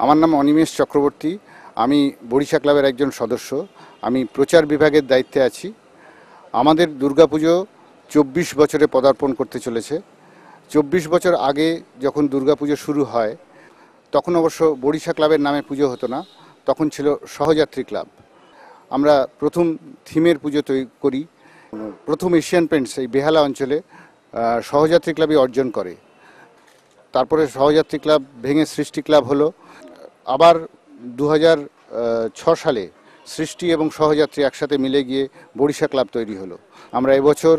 আমার নাম অনিমেষ চক্রবর্তী। আমি বড়িশা ক্লাবের একজন সদস্য। আমি প্রচার বিভাগের দায়িত্বে আছি। আমাদের দুর্গাপুজো 24 বছরে পদার্পণ করতে চলেছে। 24 বছর আগে যখন দুর্গাপুজো শুরু হয় তখন অবশ্য বড়িশা ক্লাবের নামে পুজো হতো না, তখন ছিল সহযাত্রী ক্লাব। আমরা প্রথম থিমের পুজো তৈরি করি। প্রথম এশিয়ান পেন্টস এই বেহালা অঞ্চলে সহযাত্রী ক্লাবই অর্জন করে। তারপরে সহযাত্রী ক্লাব ভেঙে সৃষ্টি ক্লাব হলো। আবার 2006 সালে সৃষ্টি এবং সহযাত্রী একসাথে মিলে গিয়ে বড়িশা ক্লাব তৈরি হলো। আমরা এবছর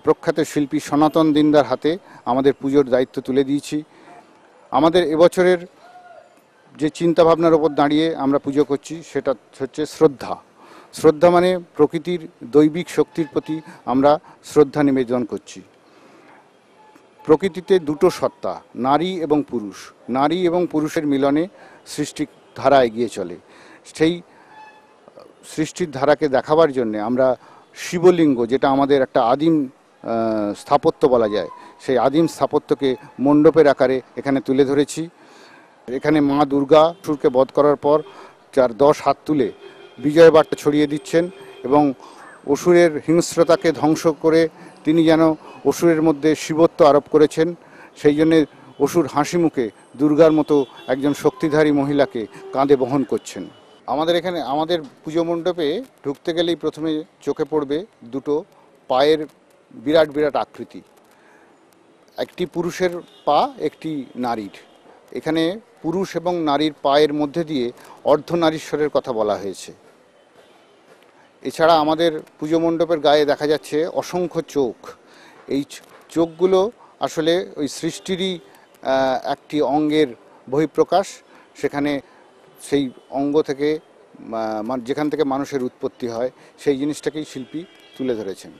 প্রখ্যাত শিল্পী সনাতন দিনদার হাতে আমাদের পুজোর দায়িত্ব তুলে দিয়েছি। আমাদের এবছরের যে চিন্তাভাবনার ওপর দাঁড়িয়ে আমরা পুজো করছি সেটা হচ্ছে শ্রদ্ধা। শ্রদ্ধা মানে প্রকৃতির দৈবিক শক্তির প্রতি আমরা শ্রদ্ধা নিবেদন করছি। প্রকৃতিতে দুটো সত্তা, নারী এবং পুরুষ। নারী এবং পুরুষের মিলনে সৃষ্টির ধারা এগিয়ে চলে। সেই সৃষ্টির ধারাকে দেখাবার জন্যে আমরা শিবলিঙ্গ, যেটা আমাদের একটা আদিম স্থাপত্য বলা যায়, সেই আদিম স্থাপত্যকে মণ্ডপের আকারে এখানে তুলে ধরেছি। এখানে মা দুর্গা অসুরকে বধ করার পর 10 হাত তুলে বিজয় বার্তা ছড়িয়ে দিচ্ছেন এবং অসুরের হিংস্রতাকে ধ্বংস করে তিনি যেন অসুরের মধ্যে শিবত্ব আরোপ করেছেন। সেই জন্যে অসুর হাসি মুখে দুর্গার মতো একজন শক্তিধারী মহিলাকে কাঁধে বহন করছেন। আমাদের এখানে আমাদের পুজো মণ্ডপে ঢুকতে গেলেই প্রথমে চোখে পড়বে দুটো পায়ের বিরাট বিরাট আকৃতি। একটি পুরুষের পা, একটি নারীর। এখানে পুরুষ এবং নারীর পায়ের মধ্যে দিয়ে অর্ধনারীশ্বরের কথা বলা হয়েছে। এছাড়া আমাদের পুজো মণ্ডপের গায়ে দেখা যাচ্ছে অসংখ্য চোখ। এই চোখগুলো আসলে ওই সৃষ্টিরই একটি অঙ্গের বহিঃপ্রকাশ। সেখানে সেই অঙ্গ থেকে যেখান থেকে মানুষের উৎপত্তি হয় সেই জিনিসটাকেই শিল্পী তুলে ধরেছেন।